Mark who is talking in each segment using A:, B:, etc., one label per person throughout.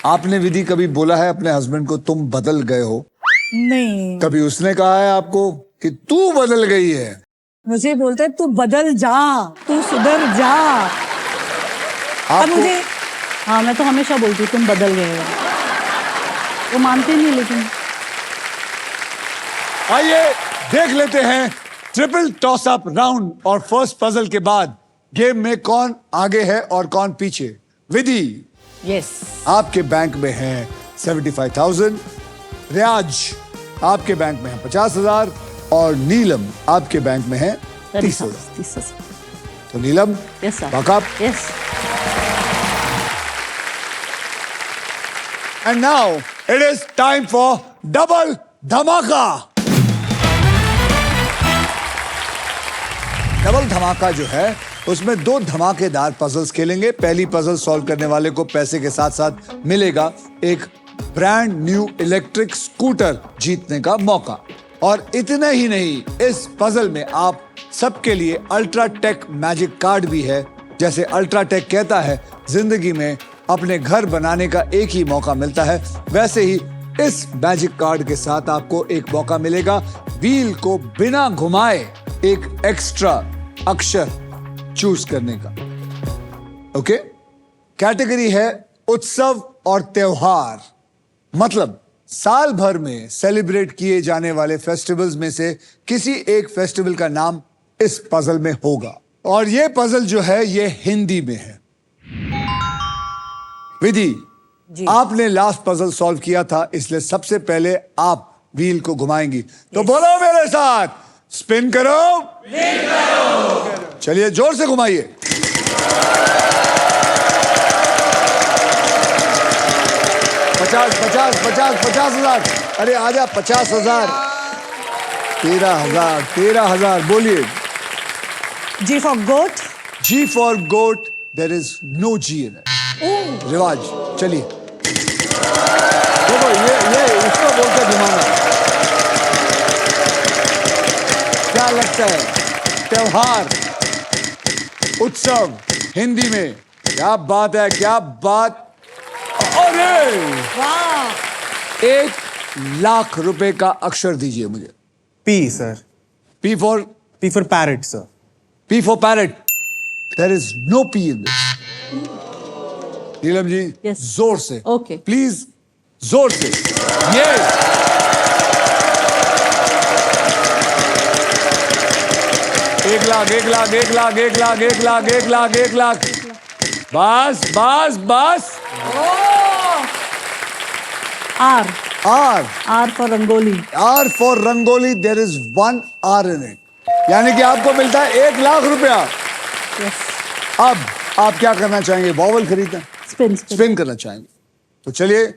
A: आपने विधि कभी बोला है अपने हस्बैंड को तुम बदल गए हो?
B: नहीं,
A: कभी उसने कहा है आपको कि तू बदल गई है?
B: मुझे बोलते हैं तू बदल जा, तू सुधर जा। अब
A: आपको
B: मुझे, हाँ मैं तो हमेशा बोलती हूँ तुम बदल गए हो। वो मानते नहीं लेकिन।
A: आइए देख लेते हैं ट्रिपल टॉस अप राउंड और फर्स्ट पजल के बाद गेम में कौन आगे है और कौन पीछे। विधि,
B: यस,
A: आपके बैंक में है 75,000, रियाज आपके बैंक में है 50,000 और नीलम आपके बैंक में है 30,000। तो Neelam,
B: yes sir,
A: back up.
B: Yes.
A: And now it is time for double धमाका। डबल धमाका जो है उसमें दो धमाकेदार पजल्स खेलेंगे। पहली पजल सॉल्व करने वाले को पैसे के साथ साथ मिलेगा एक ब्रांड न्यू इलेक्ट्रिक स्कूटर जीतने का मौका। और इतना ही नहीं, इस पजल में आप सबके लिए अल्ट्राटेक मैजिक कार्ड भी है। जैसे अल्ट्राटेक कहता है जिंदगी में अपने घर बनाने का एक ही मौका मिलता है, वैसे ही इस मैजिक कार्ड के साथ आपको एक मौका मिलेगा व्हील को बिना घुमाए एक एक्स्ट्रा अक्षर चूज करने का। ओके, कैटेगरी है उत्सव और त्योहार, मतलब साल भर में सेलिब्रेट किए जाने वाले फेस्टिवल्स में से किसी एक फेस्टिवल का नाम इस पजल में होगा। और ये पजल जो है ये हिंदी में है। विधि, आपने लास्ट पजल सॉल्व किया था, इसलिए सबसे पहले आप व्हील को घुमाएंगी। तो बोलो मेरे साथ, स्पिन करो, चलिए जोर से घुमाइए। 50,000। अरे आजा, 50,000, 13,000। बोलिए।
B: G for goat.
A: G for goat, there is no G in it. रिवाज, चलिए। देखो ये इसको बोलते घुमाना। क्या लगता है? त्योहार, उत्सव हिंदी में। क्या बात है, क्या बात। अरे
B: वाह,
A: 1,00,000 रुपए का अक्षर दीजिए मुझे।
C: P, sir.
A: P for
C: Parrot, sir.
A: P for parrot. There is no P in this. Neelam ji,
B: Yes.
A: जोर से,
B: Okay.
A: प्लीज, जोर से। ये 1,00,000। बस।
B: R.
A: R.
B: R for rangoli.
A: R for rangoli, there is 1 R in it. यानी कि आपको मिलता है 1,00,000 रुपया।
B: यस,
A: अब आप क्या करना चाहेंगे? वॉवल खरीदना,
B: स्पिन।
A: स्पिन करना चाहेंगे? तो चलिए।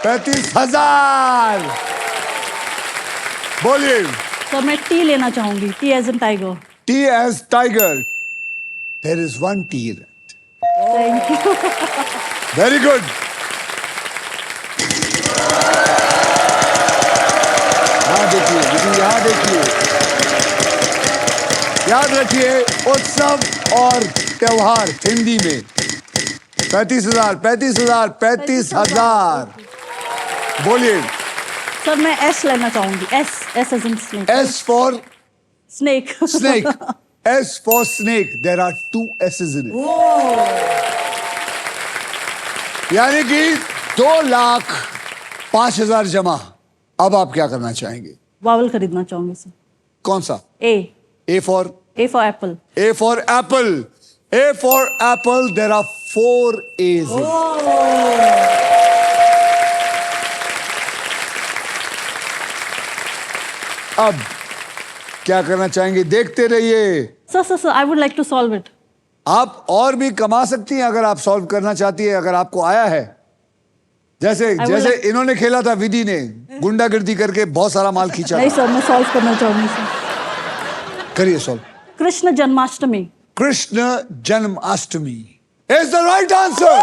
A: $35,000। बोलिए।
B: तो मैं टी लेना चाहूंगी, T as in tiger.
A: T as tiger. There is 1 T in it.
B: Thank you.
A: Very good. यहाँ देखिए। याद रखिए, उत्सव और त्योहार हिंदी में 35,000। बोलिए।
B: सर मैं एस लेना चाहूंगी, S as in snake.
A: S for
B: snake.
A: snake. S for snake. There are 2 S's in it. यानी कि 2,05,000 जमा। अब आप क्या करना चाहेंगे?
B: वावल खरीदना चाहूंगी सर।
A: कौन सा?
B: ए
A: A for
B: Apple.
A: A for apple. A for apple. There are 4 A's in it. अब क्या करना चाहेंगे? देखते रहिए।
B: Sir I would like to solve it.
A: आप और भी कमा सकती हैं अगर आप सॉल्व करना चाहती है, अगर आपको आया है। जैसे इन्होंने खेला था, विधि ने गुंडागर्दी करके बहुत सारा माल खींचा।
B: नहीं सर, मैं सॉल्व करना चाहूंगी सर।
A: करिए solve.
B: Krishna Janmashtami.
A: Krishna Janmashtami is the right answer.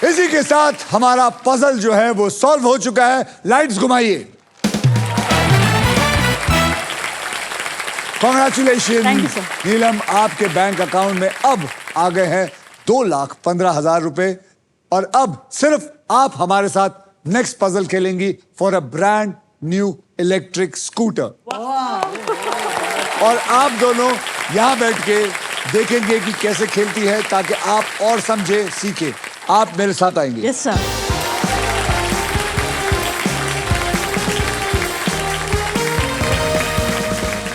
A: इसी के साथ हमारा पजल जो है वो सॉल्व हो चुका है। लाइट्स घुमाइए। Congratulation
B: Thank you, sir.
A: Neelam, आपके बैंक अकाउंट में अब आ गए हैं 2,15,000 रुपए। और अब सिर्फ आप हमारे साथ नेक्स्ट पजल खेलेंगी for a brand new electric scooter. और आप दोनों यहां बैठ के देखेंगे कि कैसे खेलती है, ताकि आप और समझे, सीखे। आप मेरे साथ आएंगे।
B: Yes sir.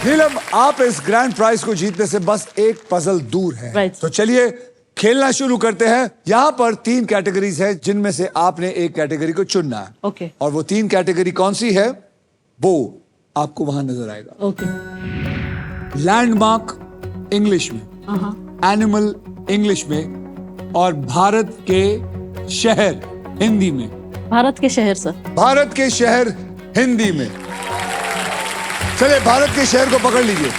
A: नीलम, आप इस ग्रैंड प्राइज को जीतने से बस एक पजल दूर है।
B: Right.
A: तो चलिए खेलना शुरू करते हैं। यहाँ पर 3 कैटेगरीज है, जिनमें से आपने एक कैटेगरी को चुनना है।
B: ओके।
A: और वो 3 कैटेगरी कौन सी है वो आपको वहां नजर आएगा।
B: ओके।
A: लैंडमार्क इंग्लिश में, एनिमल इंग्लिश में, और भारत के शहर हिंदी में।
B: भारत के शहर सर।
A: भारत के शहर हिंदी में। चलिए भारत के शहर को पकड़ लीजिए।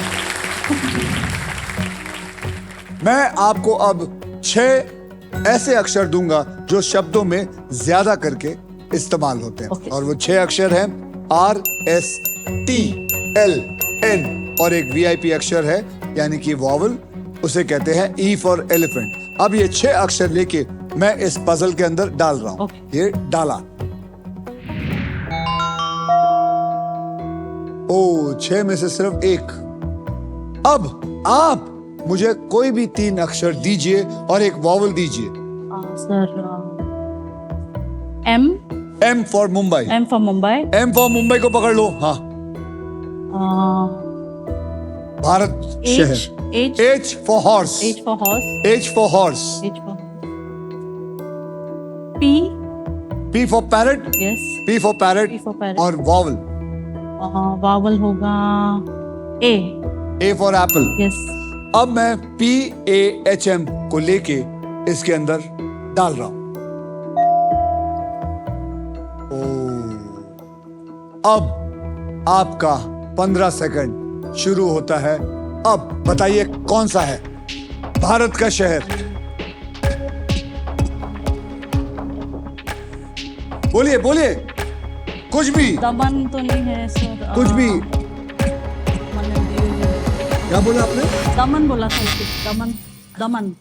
A: मैं आपको अब 6 ऐसे अक्षर दूंगा जो शब्दों में ज्यादा करके इस्तेमाल होते हैं।
B: Okay.
A: और वो 6 अक्षर हैं RSTLN, और एक VIP अक्षर है यानी कि वॉवल, उसे कहते हैं E फॉर एलिफेंट। अब ये 6 अक्षर लेके मैं इस पजल के अंदर डाल रहा हूं।
B: Okay.
A: ये डाला। ओ, 6 में से सिर्फ एक। अब आप मुझे कोई भी 3 अक्षर दीजिए और एक वॉवल दीजिए।
B: Sir M.
A: M for Mumbai.
B: M for Mumbai.
A: M for Mumbai को पकड़ लो। हाँ, भारत शहर।
B: H।
A: H for horse.
B: H for horse।
A: H for horse.
B: H for P।
A: P for parrot.
B: Yes.
A: P for parrot.
B: P for parrot।
A: और vowel
B: vowel होगा A।
A: A for apple.
B: Yes.
A: अब मैं PAHM को लेके इसके अंदर डाल रहा हूं। अब आपका 15 सेकंड शुरू होता है। अब बताइए कौन सा है भारत का शहर। बोलिए बोलिए, कुछ भी।
B: दमन तो नहीं है सर।
A: कुछ भी। क्या बोला आपने?
B: दमन बोला था उसको। दमन। दमन।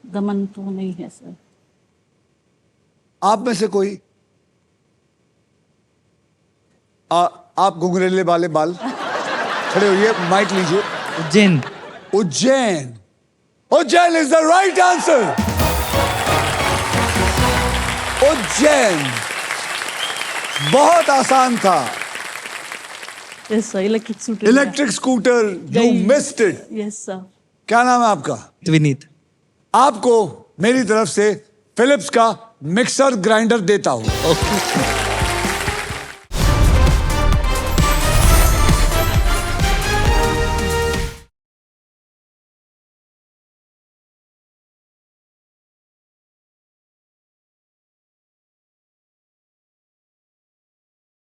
B: दमन तो नहीं है सर।
A: आप में से कोई? आप घुंघरेले वाले बाल, खड़े होइए, माइक लीजिए।
C: Ujjain.
A: Ujjain. Ujjain is the right answer. Ujjain. बहुत आसान था।
B: Yes sir. Electric scooter.
A: Electric scooter, you missed it.
B: Yes sir.
A: क्या नाम है आपका?
C: विनीत।
A: आपको मेरी तरफ से फिलिप्स का मिक्सर ग्राइंडर देता हूं।
C: ओके।